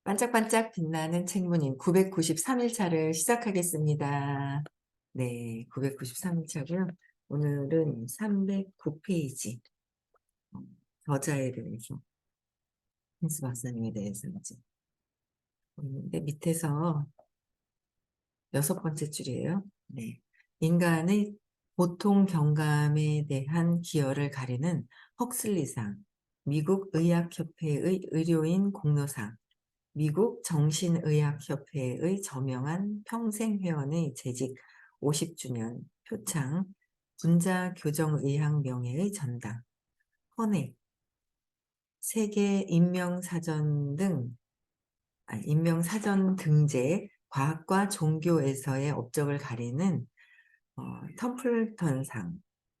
반짝반짝 빛나는 책무님 993일 차를 시작하겠습니다. 네, 993일 차고요. 오늘은 309 페이지 저자에 대해서 펜스 박사님에 대해서 이제 보는데 밑에서 6번째 줄이에요. 네. 인간의 보통 경감에 대한 기여를 가리는 헉슬리상, 미국 의학협회의 의료인 공로상, 미국 정신의학협회의 저명한 평생회원의 재직 50주년 표창, 분자교정의학명예의 전당, 헌액, 세계 인명사전 등재, 과학과 종교에서의 업적을 가리는 텀플턴상,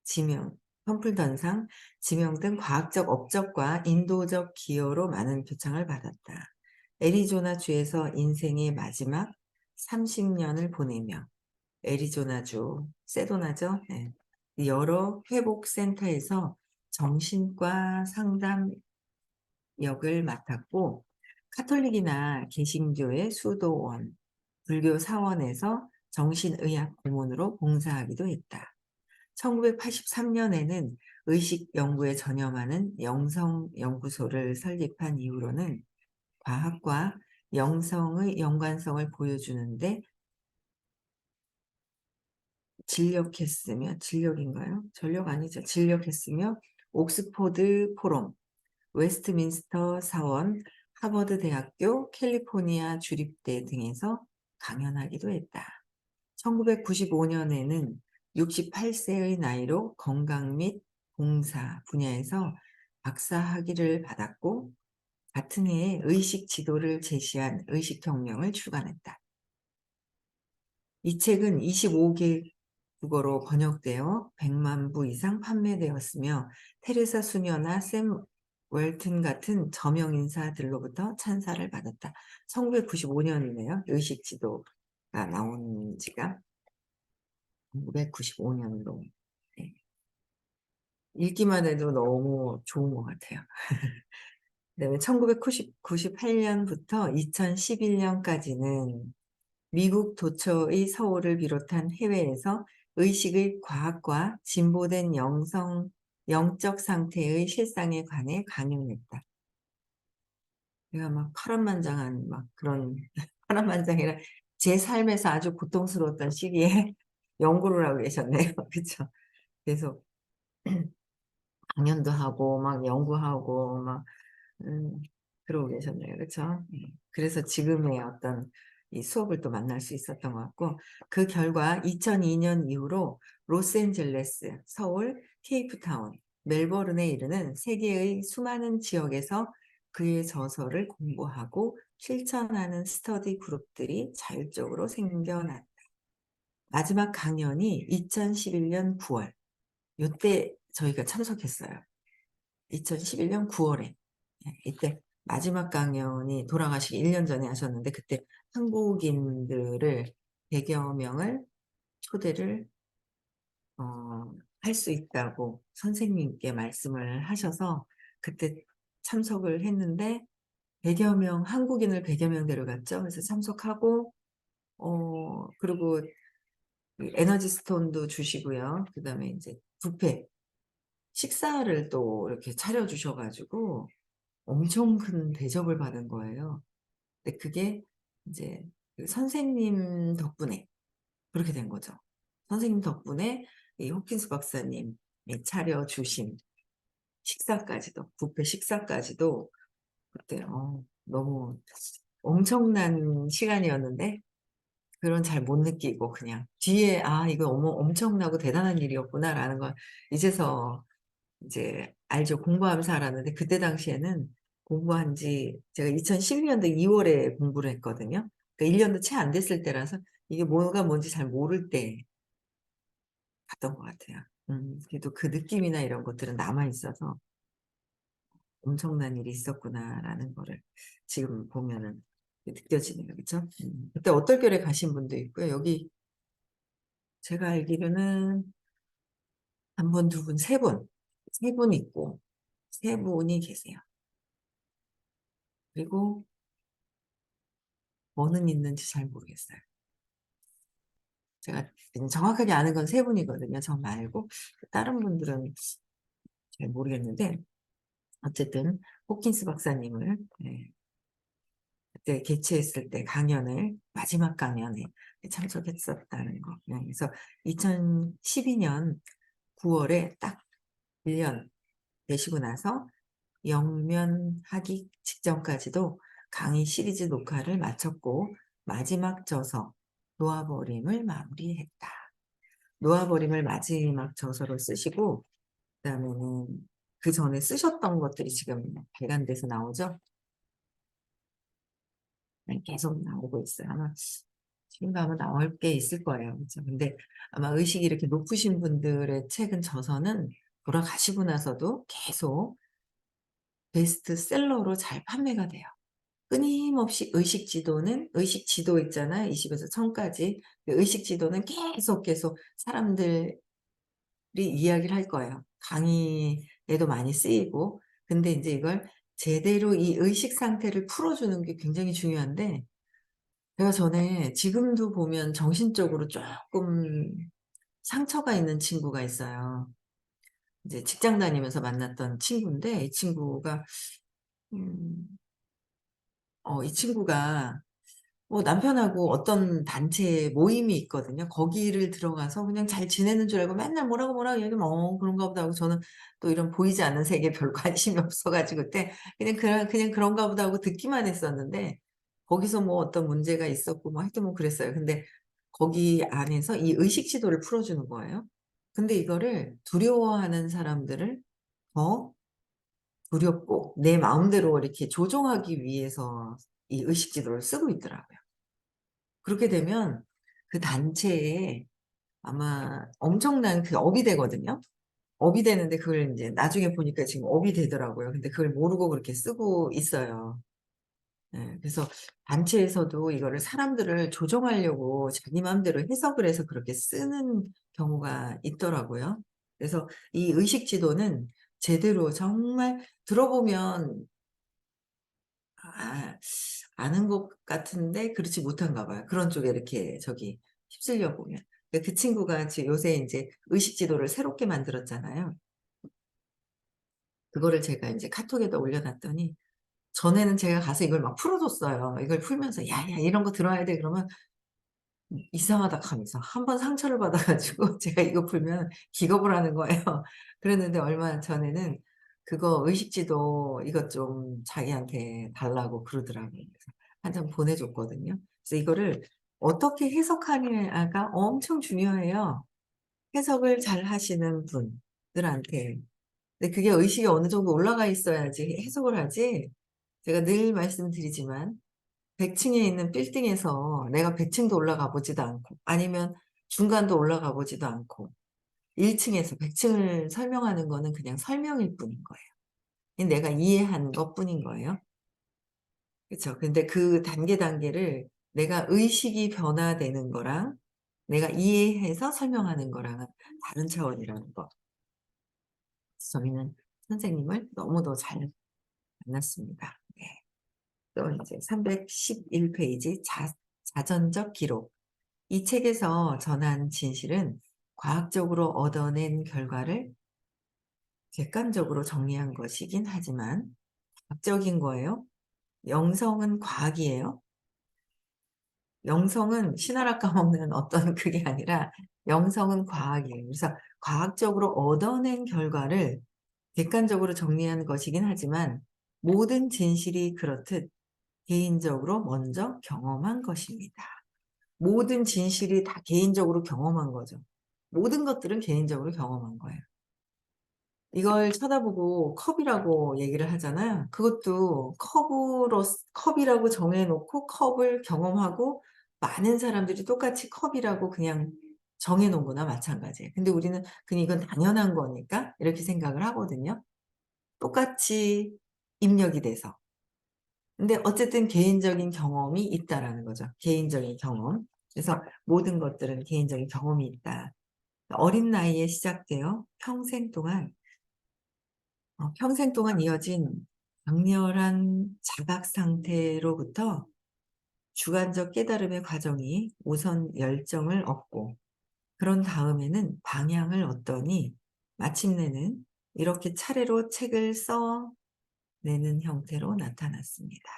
지명, 텀플턴상, 지명 등 과학적 업적과 인도적 기여로 많은 표창을 받았다. 애리조나주에서 인생의 마지막 30년을 보내며 애리조나주, 세도나죠? 네. 여러 회복센터에서 정신과 상담 역을 맡았고 카톨릭이나 개신교의 수도원, 불교 사원에서 정신의학 고문으로 봉사하기도 했다. 1983년에는 의식 연구에 전념하는 영성연구소를 설립한 이후로는 과학과 영성의 연관성을 보여주는데 진력인가요? 전력 아니죠. 진력했으며 옥스포드 포럼, 웨스트민스터 사원, 하버드 대학교, 캘리포니아 주립대 등에서 강연하기도 했다. 1995년에는 68세의 나이로 건강 및 봉사 분야에서 박사 학위를 받았고 같은 해에 의식 지도를 제시한 의식혁명을 주관했다. 이 책은 25개 국어로 번역되어 100만 부 이상 판매되었으며 테레사 수녀나 샘 웰튼 같은 저명 인사들로부터 찬사를 받았다. 1995년이네요. 의식 지도가 나온 지가 1995년으로. 네. 읽기만 해도 너무 좋은 것 같아요. 그다음에 1998년부터 2011년까지는 미국 도처의 서울을 비롯한 해외에서 의식의 과학과 진보된 영적 상태의 실상에 관해 강연했다. 내가 막 파란만장한 막 그런 파란만장이라 제 삶에서 아주 고통스러웠던 시기에 연구를 하고 계셨네요. 그렇죠? 계속 강연도 하고 막 연구하고 막 음, 그러고 계셨네요. 그렇죠? 그래서 지금의 어떤 이 수업을 또 만날 수 있었던 것 같고 그 결과 2002년 이후로 로스앤젤레스, 서울, 케이프타운, 멜버른에 이르는 세계의 수많은 지역에서 그의 저서를 공부하고 실천하는 스터디 그룹들이 자율적으로 생겨났다. 마지막 강연이 2011년 9월. 이때 저희가 참석했어요. 2011년 9월에. 이때 마지막 강연이 돌아가시기 1년 전에 하셨는데 그때 한국인들을 100여 명을 초대를 할 수 있다고 선생님께 말씀을 하셔서 그때 참석을 했는데 100여 명, 한국인을 100여 명 데려갔죠. 그래서 참석하고 그리고 에너지 스톤도 주시고요. 그다음에 이제 뷔페 식사를 또 이렇게 차려주셔 가지고 엄청 큰 대접을 받은 거예요. 근데 그게 이제 그 선생님 덕분에 그렇게 된 거죠. 선생님 덕분에 이 호킨스 박사님이 차려주신 식사까지도, 뷔페 식사까지도 그때 너무 엄청난 시간이었는데 그런 잘 못 느끼고 그냥 뒤에 '아 이거 엄청나고 대단한 일이었구나.'라는 걸 이제서 이제 알죠. 공부하면서 알았는데 그때 당시에는 공부한 지 제가 2012년도 2월에 공부를 했거든요. 그러니까 1 년도 채 안 됐을 때라서 이게 뭐가 뭔지 잘 모를 때 갔던 것 같아요. 그래도 그 느낌이나 이런 것들은 남아 있어서 '엄청난 일이 있었구나.'라는 거를 지금 보면은 느껴지네요. 그쵸? 그때 어떨결에 가신 분도 있고요. 여기 제가 알기로는 1 분, 2 분, 3 분, 3분 있고 3 분이 계세요. 그리고 뭐는 있는지 잘 모르겠어요. 제가 정확하게 아는 건 3 분이거든요, 저 말고. 다른 분들은 잘 모르겠는데 어쨌든 호킨스 박사님을 그때 개최했을 때 강연을 마지막 강연에 참석했었다는 거. 그래서 2012년 9월에 딱 1년 되시고 나서 영면하기 직전까지도 강의 시리즈 녹화를 마쳤고 마지막 저서 놓아버림을 마무리했다. 놓아버림을 마지막 저서로 쓰시고 그다음에는 그전에 쓰셨던 것들이 지금 발간돼서 나오죠. 계속 나오고 있어요. 아마 지금도 아마 나올 게 있을 거예요. 그죠. 근데 아마 의식이 이렇게 높으신 분들의 책은 저서는 돌아가시고 나서도 계속 베스트셀러로 잘 판매가 돼요. 끊임없이 의식 지도 있잖아요. 20 에서 1000 까지. 그 의식 지도는 계속 사람들이 이야기를 할 거예요. 강의에도 많이 쓰이고. 근데 인제 이걸 제대로 이 의식 상태를 풀어주는 게 굉장히 중요한데 제가 전에 지금도 보면 정신적으로 쪼끔 상처가 있는 친구가 있어요. 이제 직장 다니면서 만났던 친구인데 이 친구가 음 이 친구가 남편하고 어떤 단체 모임이 있거든요. 거기를 들어가서 그냥 잘 지내는 줄 알고 맨날 뭐라고 얘기하면 '그런가 보다.' 하고 저는 또 이런 보이지 않는 세계에 별 관심이 없어 가지고 그때 그냥 '그런가 보다.' 하고 듣기만 했었는데 거기서 뭐 어떤 문제가 있었고 뭐 하여튼 뭐 그랬어요. 근데 거기 안에서 이 의식 지도를 풀어 주는 거예요. 근데 이거를 두려워하는 사람들을 더 두렵고 내 마음대로 이렇게 조종하기 위해서 이 의식 지도를 쓰고 있더라고요. 그렇게 되면 그 단체에 아마 엄청난 그 업이 되거든요. 업이 되는데 그걸 인제 나중에 보니까 지금 업이 되더라고요. 근데 그걸 모르고 그렇게 쓰고 있어요. 예. 그래서 단체에서도 이거를 사람들을 조종하려고 자기 맘대로 해석을 해서 그렇게 쓰는 경우가 있더라고요. 그래서 이 의식 지도는 제대로 정말 들어보면 아 아는 것 같은데 그렇지 못한가 봐요. 그런 쪽에 이렇게 휩쓸려 보면. 그 친구가 요새 인제 의식 지도를 새롭게 만들었잖아요. 그거를 제가 인제 카톡에다 올려 놨더니 전에는 제가 가서 이걸 막 풀어 줬어요. 이걸 풀면서 "야야 이런 거 들어야 돼." 그러면 이상하다 하면서 한 번 상처를 받아 가지고 제가 이거 풀면 기겁을 하는 거예요. 그랬는데 얼마 전에는 그거 의식지도 이것 좀 자기한테 달라고 그러더라고요. 그래서 한 장 보내 줬거든요. 그래서 이거를 어떻게 해석하느냐가 엄청 중요해요. 해석을 잘 하시는 분들한테. 근데 그게 의식이 어느 정도 올라가 있어야지 해석을 하지 제가 늘 말씀드리지만 100 층에 있는 빌딩에서 내가 100 층도 올라가 보지도 않고 아니면 중간도 올라가 보지도 않고 1 층에서 100 층을 설명하는 거는 그냥 설명일 뿐인 거예요. 내가 이해한 것뿐인 거예요. 그쵸. 근데 그 단계를 내가 의식이 변화되는 거랑 내가 이해해서 설명하는 거랑은 다른 차원이라는 거. 그래서 저희는 선생님을 너무도 잘 만났습니다. 네. 또 이제 311 페이지 자전적 기록. 이 책에서 전한 진실은 과학적으로 얻어낸 결과를 객관적으로 정리한 것이긴 하지만 과학적인 거예요. 영성은 과학이에요. 영성은 신하라 까먹는 어떤 그게 아니라 영성은 과학이에요. 그래서 과학적으로 얻어낸 결과를 객관적으로 정리한 것이긴 하지만 모든 진실이 그렇듯 개인적으로 먼저 경험한 것입니다. 모든 진실이 다 개인적으로 경험한 거죠. 모든 것들은 개인적으로 경험한 거예요. 이걸 쳐다보고 컵이라고 얘기를 하잖아요. 그것도 컵이라고 정해 놓고 컵을 경험하고 많은 사람들이 똑같이 컵이라고 그냥 정해 놓은 거나 마찬가지예요. 근데 우리는 그냥 이건 당연한 거니까 이렇게 생각을 하거든요. 똑같이 입력이 돼서. 근데 어쨌든 개인적인 경험이 있다라는 거죠. 개인적인 경험. 그래서 모든 것들은 개인적인 경험이 있다. 어린 나이에 시작되어 평생 동안 이어진 강렬한 자각 상태로부터 주관적 깨달음의 과정이 우선 열정을 얻고 그런 다음에는 방향을 얻더니 마침내는 이렇게 차례로 책을 써내는 형태로 나타났습니다.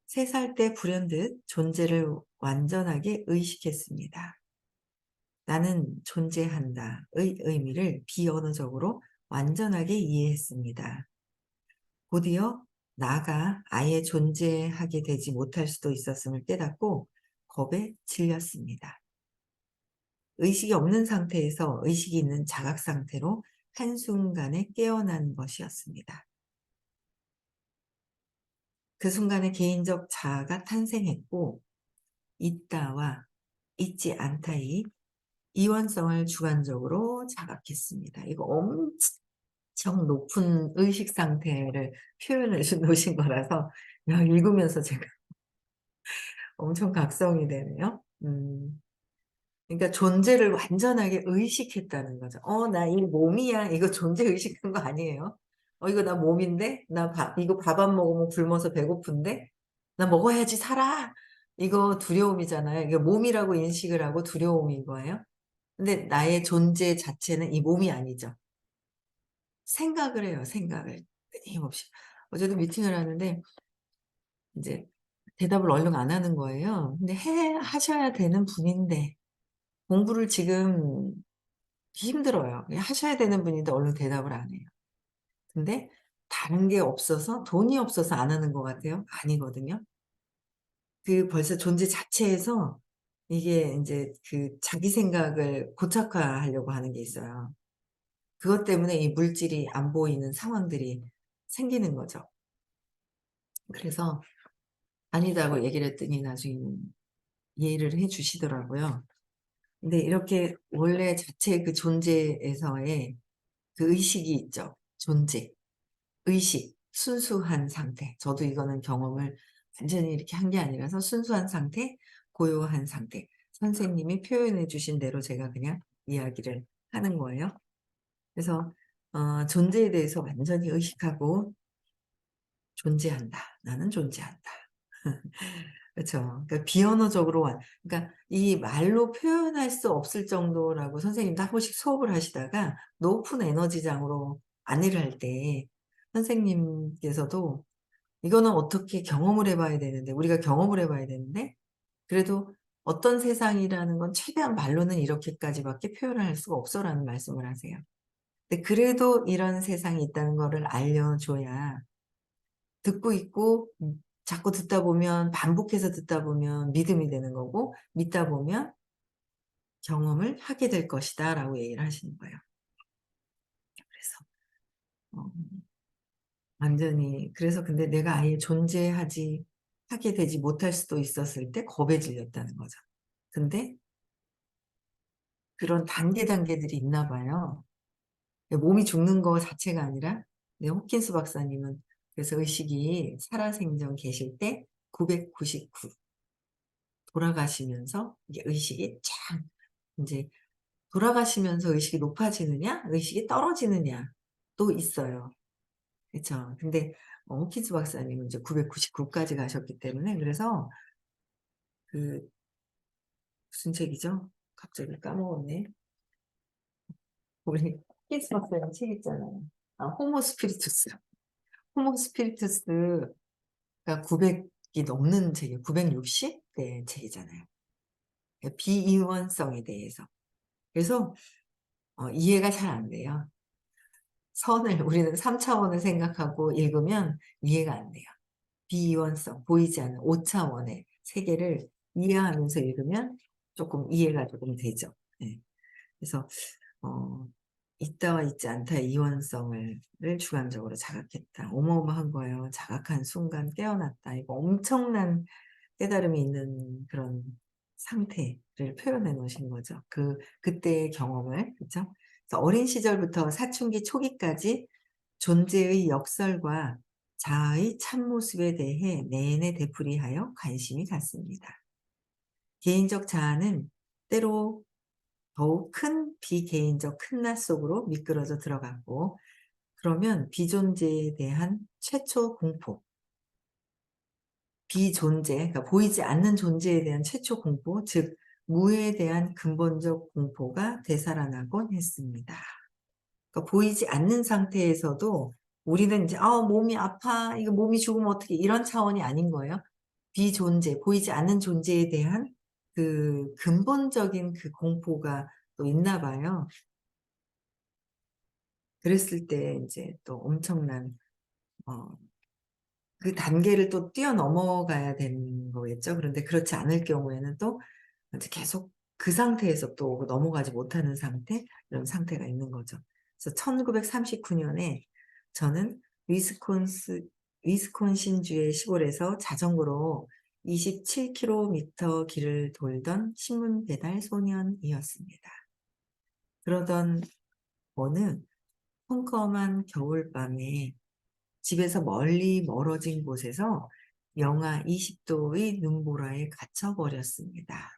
3살 때 불현듯 존재를 완전하게 의식했습니다. 나는 존재한다의 의미를 비언어적으로 완전하게 이해했습니다. 곧이어 나가 아예 존재하게 되지 못할 수도 있었음을 깨닫고 겁에 질렸습니다. 의식이 없는 상태에서 의식이 있는 자각 상태로 한순간에 깨어난 것이었습니다. 그 순간에 개인적 자아가 탄생했고 있다와 있지 않다의 이원성을 주관적으로 자각했습니다. 이거 엄청 높은 의식 상태를 표현해 놓으신 거라서 읽으면서 제가 엄청 각성이 되네요. 그러니까 존재를 완전하게 의식했다는 거죠. 나 이 몸이야. 이거 존재 의식한 거 아니에요. 이거 나 몸인데? 이거 밥 안 먹으면 굶어서 배고픈데? 나 먹어야지 살아. 이거 두려움이잖아요. 이게 몸이라고 인식을 하고 두려움인 거예요. 근데 나의 존재 자체는 이 몸이 아니죠. 생각을 해요, 생각을. 끊임없이. 어제도 미팅을 하는데 인제 대답을 얼른 안 하는 거예요. 근데 하셔야 되는 분인데 공부를 지금 힘들어요. 하셔야 되는 분인데 얼른 대답을 안 해요. 근데 다른 게 없어서 돈이 없어서 안 하는 것 같아요? 아니거든요. 벌써 존재 자체에서 이게 인제 자기 생각을 고착화하려고 하는 게 있어요. 그것 때문에 이 물질이 안 보이는 상황들이 생기는 거죠. 그래서 아니다고 얘기를 했더니 나중에는 이해를 해 주시더라고요. 근데 이렇게 원래 자체의 그 존재에서의 그 의식이 있죠. 존재, 의식, 순수한 상태. 저도 이거는 경험을 완전히 이렇게 한 게 아니라서 순수한 상태, 고요한 상태. 선생님이 표현해 주신 대로 제가 그냥 이야기를 하는 거예요. 그래서 존재에 대해서 완전히 의식하고 '존재한다. 나는 존재한다.' 그쵸. 그러니까 비언어적으로 그러니까 이 말로 표현할 수 없을 정도라고 선생님도 한 번씩 수업을 하시다가 높은 에너지장으로 안내를 할 때 선생님께서도 이거는 어떻게 경험을 해 봐야 되는데 우리가 경험을 해 봐야 되는데 그래도 "어떤 세상이라는 건 최대한 말로는 이렇게까지 밖에 표현을 할 수가 없어."라는 말씀을 하세요. 근데 그래도 이런 세상이 있다는 거를 알려줘야 듣고 있고 자꾸 듣다 보면 반복해서 듣다 보면 믿음이 되는 거고 믿다 보면 "경험을 하게 될 것이다."라고 얘기를 하시는 거예요. 그래서 어 완전히 그래서 근데 내가 아예 하게 되지 못할 수도 있었을 때 겁에 질렸다는 거죠. 근데 그런 단계들이 있나 봐요. 몸이 죽는 거 자체가 아니라 호킨스 박사님은 그래서 의식이 살아생전 계실 때 999 돌아가시면서 이게 의식이 쫙 인제 돌아가시면서 의식이 높아지느냐 의식이 떨어지느냐 또 있어요. 그쵸. 근데 호킨스 박사님은 이제 999 까지 가셨기 때문에 그래서 그 무슨 책이죠? 갑자기 까먹었네. 우리 호킨스 박사님 책 있잖아요. 호모 스피리투스. 호모 스피리투스가 900이 넘는 책이에요. 960 네 책이잖아요. 비인원성에 대해서. 그래서 이해가 잘 안 돼요. 우리는 3 차원을 생각하고 읽으면 이해가 안 돼요. 비이원성, 보이지 않는 5 차원의 세계를 이해하면서 읽으면 쪼끔 이해가 조금 되죠. 예. 그래서 어 있다와 있지 않다의 이원성을 주관적으로 자각했다. 어마어마한 거예요. 자각한 순간 깨어났다. 이거 엄청난 깨달음이 있는 그런 상태를 표현해 놓으신 거죠. 그때의 경험을. 그죠? 그래서 어린 시절부터 사춘기 초기까지 존재의 역설과 자아의 참모습에 대해 내내 되풀이하여 관심이 갔습니다. 개인적 자아는 때로 더욱 큰 비개인적 큰 나 속으로 미끄러져 들어갔고 그러면 비존재에 대한 최초 공포, 비존재, 그러니까 보이지 않는 존재에 대한 최초 공포, 즉 무에 대한 근본적 공포가 되살아나곤 했습니다. 그러니까 보이지 않는 상태에서도 우리는 이제 몸이 아파. 이거 몸이 죽으면 어떻게 이런 차원이 아닌 거예요. 비존재, 보이지 않는 존재에 대한 그 근본적인 그 공포가 또 있나 봐요. 그랬을 때 이제 또 엄청난 그 단계를 또 뛰어넘어가야 되는 거겠죠. 그런데 그렇지 않을 경우에는 또 이제 계속 그 상태에서 또 넘어가지 못하는 상태, 이런 상태가 있는 거죠. 그래서 1939 년에 저는 위스콘신주의 시골에서 자전거로 27km 길을 돌던 신문 배달 소년이었습니다. 그러던 어느 컴컴한 겨울밤에 집에서 멀리 멀어진 곳에서 영하 20도의 눈보라에 갇혀 버렸습니다.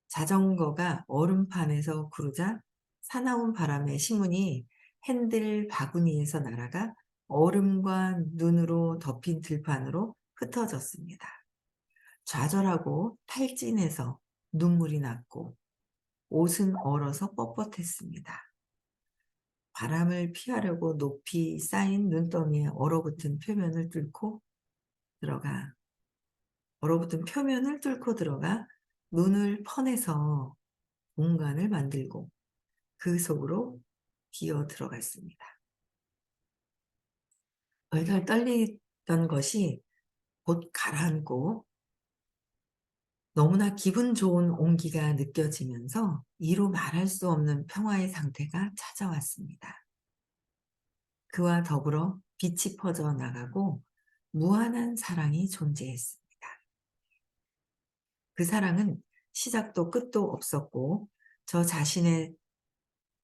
자전거가 얼음판에서 구르자 사나운 바람에 신문이 핸들 바구니에서 날아가 얼음과 눈으로 덮인 들판으로 흩어졌습니다. 좌절하고 탈진해서 눈물이 났고 옷은 얼어서 뻣뻣했습니다. 바람을 피하려고 높이 쌓인 눈덩이에 얼어붙은 표면을 뚫고 들어가 눈을 퍼내서 공간을 만들고 그 속으로 기어 들어갔습니다. 덜덜 떨리던 것이 곧 가라앉고 너무나 기분 좋은 온기가 느껴지면서 이루 말할 수 없는 평화의 상태가 찾아왔습니다. 그와 더불어 빛이 퍼져 나가고 무한한 사랑이 존재했습니다. 그 사랑은 시작도 끝도 없었고 저 자신의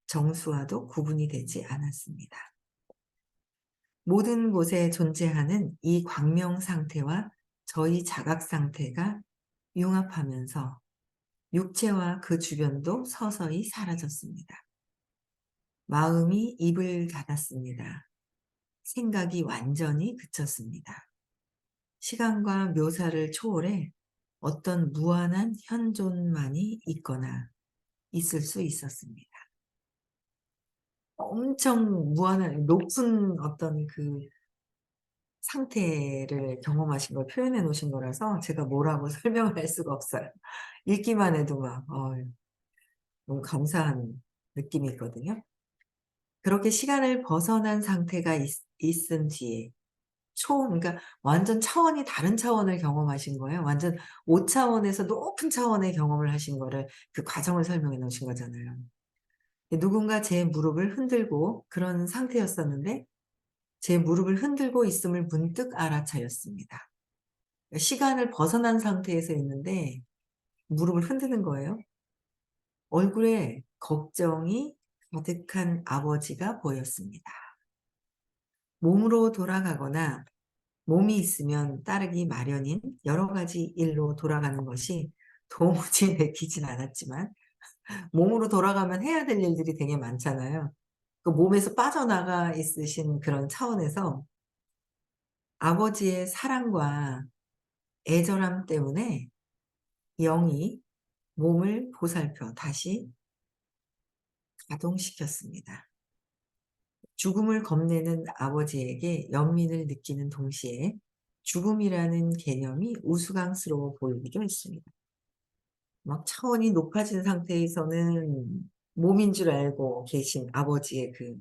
정수와도 구분이 되지 않았습니다. 모든 곳에 존재하는 이 광명 상태와 저희 자각 상태가 융합하면서 육체와 그 주변도 서서히 사라졌습니다. 마음이 입을 닫았습니다. 생각이 완전히 그쳤습니다. 시간과 묘사를 초월해 어떤 무한한 현존만이 있거나 있을 수 있었습니다. 엄청 무한한 높은 어떤 그 상태를 경험하신 걸 표현해 놓으신 거라서 제가 뭐라고 설명을 할 수가 없어요. 읽기만 해도 막 너무 감사한 느낌이 있거든요. 그렇게 시간을 벗어난 상태가 있은 뒤에 그러니까 완전 차원이 다른 차원을 경험하신 거예요. 완전 5차원에서 높은 차원의 경험을 하신 거를 그 과정을 설명해 놓으신 거잖아요. 누군가 제 무릎을 흔들고 그런 상태였었는데 제 무릎을 흔들고 있음을 문득 알아차렸습니다. 시간을 벗어난 상태에서 있는데 무릎을 흔드는 거예요. 얼굴에 걱정이 가득한 아버지가 보였습니다. 몸으로 돌아가거나 몸이 있으면 따르기 마련인 여러 가지 일로 돌아가는 것이 도무지 내키진 않았지만 몸으로 돌아가면 해야 될 일들이 되게 많잖아요. 그 몸에서 빠져나가 있으신 그런 차원에서 아버지의 사랑과 애절함 때문에 영이 몸을 보살펴 다시 가동시켰습니다. 죽음을 겁내는 아버지에게 연민을 느끼는 동시에 죽음이라는 개념이 우스꽝스러워 보이기도 했습니다. 막 차원이 높아진 상태에서는 몸인 줄 알고 계신 아버지의 그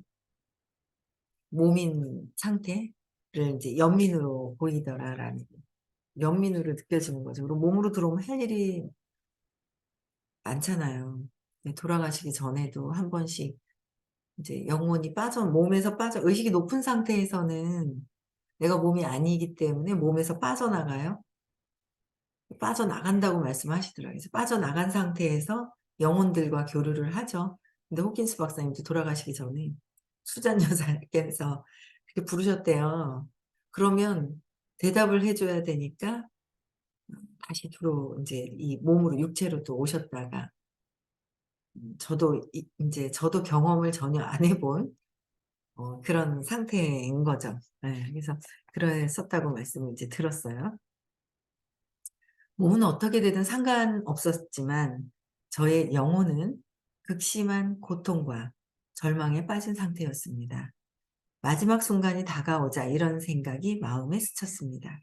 몸인 상태를 이제 연민으로 보이더라라는 연민으로 느껴지는 거죠. 그리고 몸으로 들어오면 할 일이 많잖아요. 네, 돌아가시기 전에도 한 번씩 이제 영혼이 몸에서 의식이 높은 상태에서는 내가 몸이 아니기 때문에 몸에서 빠져나가요. 빠져나간다고 말씀하시더라고요. 그래서 빠져나간 상태에서 영혼들과 교류를 하죠. 근데 호킨스 박사님도 돌아가시기 전에 수잔 여사께서 그렇게 부르셨대요. 그러면 대답을 해 줘야 되니까 다시 인제 이 몸으로 육체로 또 오셨다가 저도 경험을 전혀 안 해본 그런 상태인 거죠. 예. 그래서 그랬었다고 말씀을 이제 들었어요. 몸은 어떻게 되든 상관없었지만 저의 영혼은 극심한 고통과 절망에 빠진 상태였습니다. 마지막 순간이 다가오자 이런 생각이 마음에 스쳤습니다.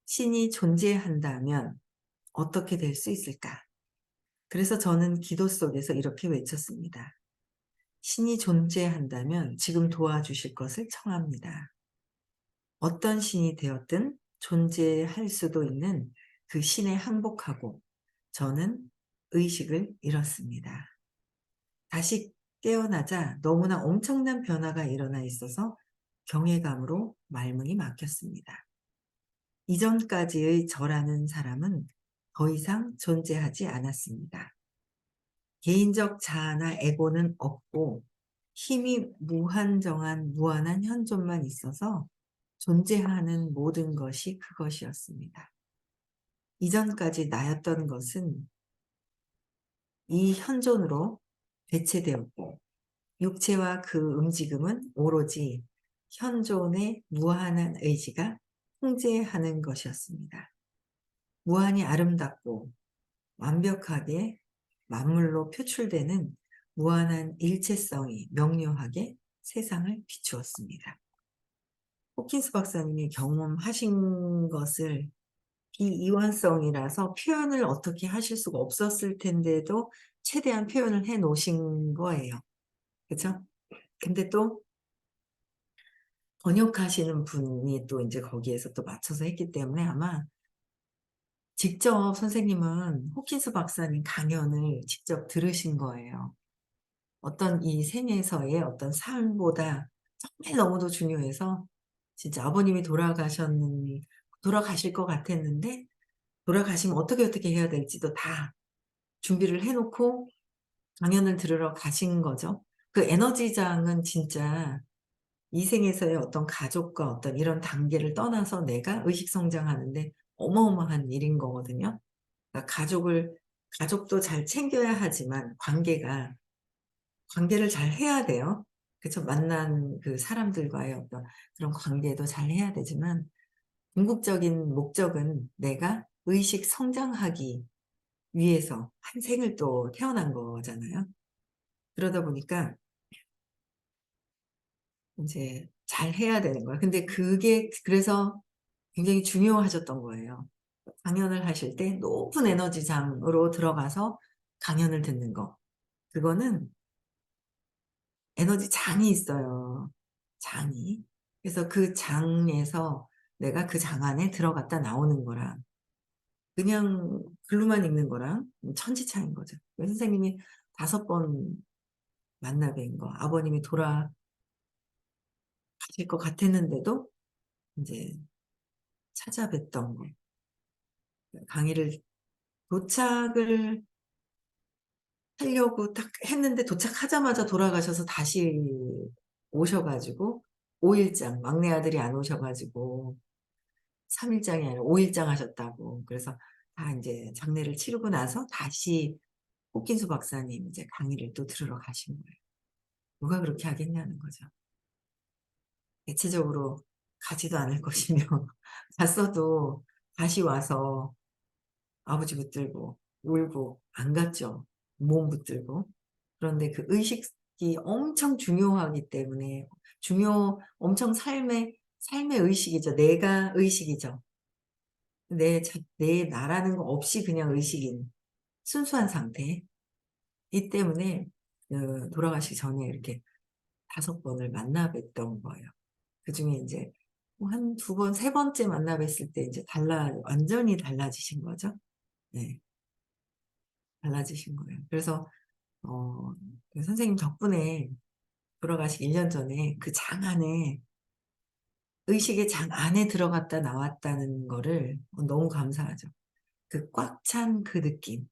신이 존재한다면 어떻게 될 수 있을까? 그래서 저는 기도 속에서 이렇게 외쳤습니다. 신이 존재한다면 지금 도와주실 것을 청합니다. 어떤 신이 되었든 존재할 수도 있는 그 신에 항복하고 저는 의식을 잃었습니다. 다시 깨어나자 너무나 엄청난 변화가 일어나 있어서 경외감으로 말문이 막혔습니다. 이전까지의 저라는 사람은 더 이상 존재하지 않았습니다. 개인적 자아나 에고는 없고 힘이 무한정한 무한한 현존만 있어서 존재하는 모든 것이 그것이었습니다. 이전까지 나였던 것은 이 현존으로 대체되었고 육체와 그 움직임은 오로지 현존의 무한한 의지가 통제하는 것이었습니다. 무한히 아름답고 완벽하게 만물로 표출되는 무한한 일체성이 명료하게 세상을 비추었습니다. 호킨스 박사님이 경험하신 것을 비이완성이라서 표현을 어떻게 하실 수가 없었을 텐데도 최대한 표현을 해 놓으신 거예요. 그쵸? 근데 또 번역하시는 분이 또 인제 거기에서 또 맞춰서 했기 때문에 아마 직접 선생님은 호킨스 박사님 강연을 직접 들으신 거예요. 어떤 이 생에서의 어떤 삶보다 정말 너무도 중요해서 진짜 아버님이 돌아가실 것 같았는데 돌아가시면 어떻게 해야 될지도 다 준비를 해 놓고 강연을 들으러 가신 거죠. 그 에너지장은 진짜 이 생에서의 어떤 가족과 어떤 이런 단계를 떠나서 내가 의식 성장하는 데 어마어마한 일인 거거든요. 그러니까 가족도 잘 챙겨야 하지만 관계를 잘 해야 돼요. 그쵸. 만난 그 사람들과의 어떤 그런 관계도 잘 해야 되지만 궁극적인 목적은 내가 의식 성장하기 위해서 한 생을 또 태어난 거잖아요. 그러다 보니까 인제 잘 해야 되는 거예요. 근데 그게 그래서 굉장히 중요하셨던 거예요. 강연을 하실 때 높은 에너지장으로 들어가서 강연을 듣는 거. 그거는 에너지 장이 있어요, 장이. 그래서 그 장에서 내가 그 장 안에 들어갔다 나오는 거랑 그냥 글로만 읽는 거랑 천지 차이인 거죠. 그 선생님이 5번 만나 뵌 거 아버님이 돌아가실 것 같았는데도 인제 찾아뵀던 거. 강의를 도착을 하려고 딱 했는데 도착하자마자 돌아가셔서 다시 오셔 가지고 5 일장 막내 아들이 안 오셔 가지고 3 일장이 아니라 5 일장 하셨다고. 그래서 다 인제 장례를 치르고 나서 다시 호킨스 박사님 이제 강의를 또 들으러 가신 거예요. 누가 그렇게 하겠냐는 거죠. 대체적으로 가지도 않을 것이며 갔어도 다시 와서 아버지 붙들고 울고 안 갔죠. 몸 붙들고. 그런데 그 의식이 엄청 중요하기 때문에 엄청 삶의 의식이죠. 내가 의식이죠. 내 나라는 거 없이 그냥 의식인 순수한 상태. 이 때문에 돌아가시기 전에 이렇게 5번을 만나 뵀던 거예요. 그중에 인제 뭐 한 2번 3 번째 만나 뵀을 때 이제 완전히 달라지신 거죠. 네. 달라지신 거예요. 그래서 그 선생님 덕분에 돌아가시기 1년 전에 그 장 안에 의식의 장 안에 들어갔다 나왔다는 거를 너무 감사하죠. 그 꽉 찬 그 느낌,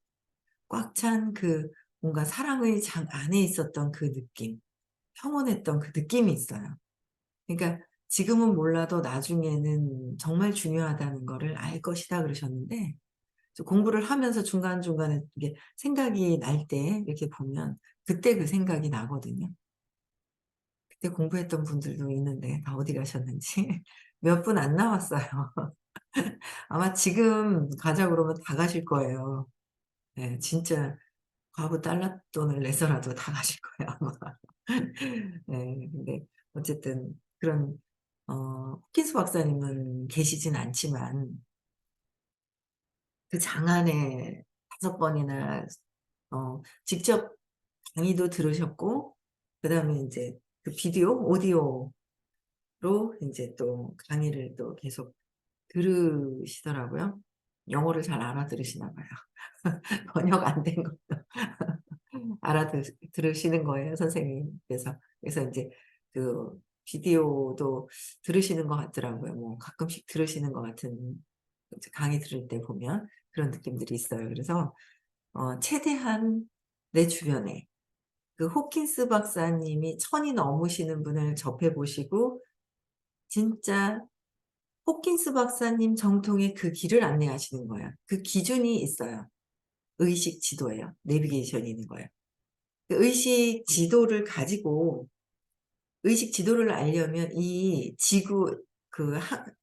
꽉 찬 그 뭔가 사랑의 장 안에 있었던 그 느낌, 평온했던 그 느낌이 있어요. 그러니까 "지금은 몰라도 나중에는 정말 중요하다는 거를 알 것이다." 그러셨는데 공부를 하면서 중간중간에 이게 생각이 날 때 이렇게 보면 그때 그 생각이 나거든요. 그때 공부했던 분들도 있는데 다 어디 가셨는지 몇 분 안 남았어요. 아마 지금 가자 그러면 다 가실 거예요. 네, 진짜 과부 달러 돈을 내서라도 다 가실 거예요, 아마. 네, 근데 어쨌든 그런 호킨스 박사님은 계시진 않지만 그 장안에 5번이나 직접 강의도 들으셨고, 그다음에 인제 그 비디오, 오디오로 인제 또 강의를 또 계속 들으시더라고요. 영어를 잘 알아들으시나 봐요. 번역 안 된 거 들으시는 거예요, 선생님께서. 그래서 인제 그 비디오도 들으시는 것 같더라고요. 뭐 가끔씩 들으시는 것 같은, 이제 강의 들을 때 보면 그런 느낌들이 있어요. 그래서 최대한 내 주변에 그 호킨스 박사님이 1000이 넘으시는 분을 접해 보시고 진짜 호킨스 박사님 정통의 그 길을 안내하시는 거예요. 그 기준이 있어요. 의식 지도예요. 내비게이션이 있는 거예요. 그 의식 지도를 가지고, 의식 지도를 알려면 이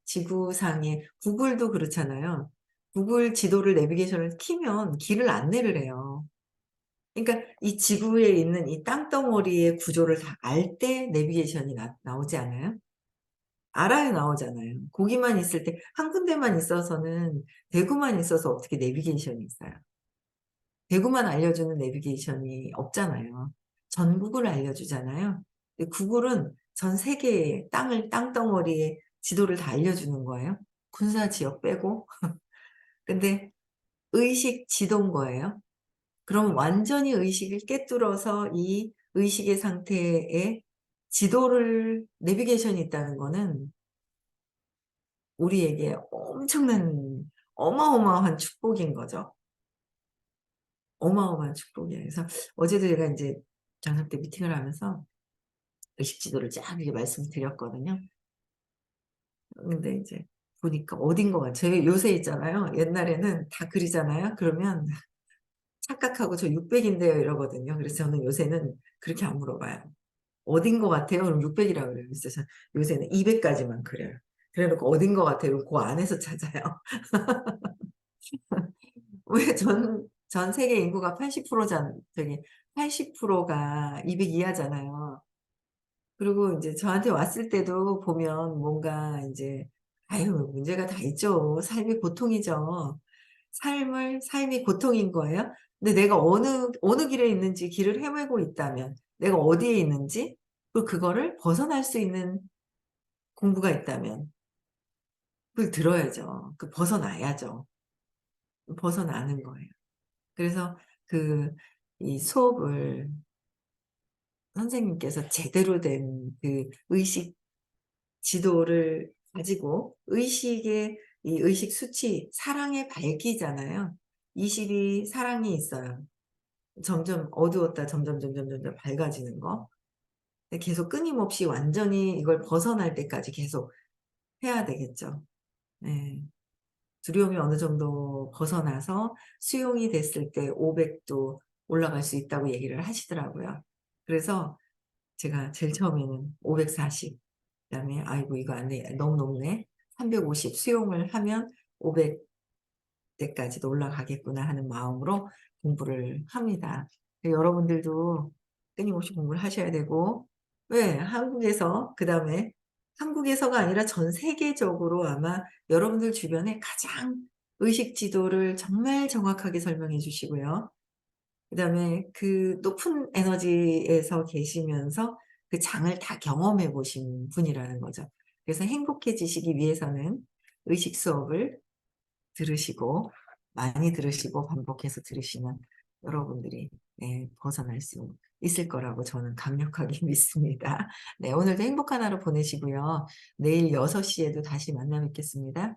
지구상의 구글도 그렇잖아요. 구글 지도를 내비게이션을 키면 길을 안내를 해요. 그러니까 이 지구에 있는 이 땅덩어리의 구조를 다 알 때 내비게이션이 나오지 않아요? 알아야 나오잖아요. 거기만 있을 때 한 군데만 있어서는, 대구만 있어서 어떻게 내비게이션이 있어요. 대구만 알려주는 내비게이션이 없잖아요. 전국을 알려주잖아요. 근데 구글은 전 세계의 땅덩어리의 지도를 다 알려주는 거예요, 군사 지역 빼고. 근데 의식 지도인 거예요. 그럼 완전히 의식을 꿰뚫어서 이 의식의 상태에 지도를, 내비게이션이 있다는 거는 우리에게 엄청난 어마어마한 축복인 거죠. 어마어마한 축복이에요. 그래서 어제도 제가 인제 저녁 때 미팅을 하면서 의식 지도를 쫙 이렇게 말씀을 드렸거든요. 근데 이제 보니까 어딘 것 같아요. 저희 요새 있잖아요. 옛날에는 다 그리잖아요. 그러면 착각하고 "저 600 인데요." 이러거든요. 그래서 저는 요새는 그렇게 안 물어봐요. "어딘 것 같아요?" 그럼 600 이라고 그래요. 그래서 요새는 200 까지만 그려요. 그래 놓고 "어딘 것 같아요?" 그럼 그 안에서 찾아요. 왜 전 세계 인구가 80% 저기 80%가 200 이하잖아요. 그리고 인제 저한테 왔을 때도 보면 뭔가 인제 아유 문제가 다 있죠. 삶이 고통이죠. 삶이 고통인 거예요. 근데 내가 어느 길에 있는지, 길을 헤매고 있다면, 내가 어디에 있는지, 또 그거를 벗어날 수 있는 공부가 있다면 그걸 들어야죠. 벗어나야죠. 벗어나는 거예요. 그래서 그 이 수업을 선생님께서 제대로 된 그 의식 지도를 가지고, 이 의식 수치, 사랑의 밝기잖아요. 20이 사랑이 있어요. 점점 어두웠다 점점 밝아지는 거. 근데 계속 끊임없이 완전히 이걸 벗어날 때까지 계속 해야 되겠죠. 네. 두려움이 어느 정도 벗어나서 수용이 됐을 때 500도 올라갈 수 있다고 얘기를 하시더라고요. 그래서 제가 제일 처음에는 540, 그다음에 '아이고 이거 안 돼. 너무 높네. 350 수용을 하면 500 때까지도 올라가겠구나.' 하는 마음으로 공부를 합니다. 여러분들도 끊임없이 공부를 하셔야 되고, 왜 그다음에 한국에서가 아니라 전 세계적으로 아마 여러분들 주변에 가장 의식 지도를 정말 정확하게 설명해 주시고요. 그다음에 그 높은 에너지에서 계시면서 그 장을 다 경험해 보신 분이라는 거죠. 그래서 행복해지시기 위해서는 의식 수업을 들으시고, 많이 들으시고 반복해서 들으시면 여러분들이 벗어날 수 있을 거라고 저는 강력하게 믿습니다. 네, 오늘도 행복한 하루 보내시고요. 내일 6 시에도 다시 만나 뵙겠습니다.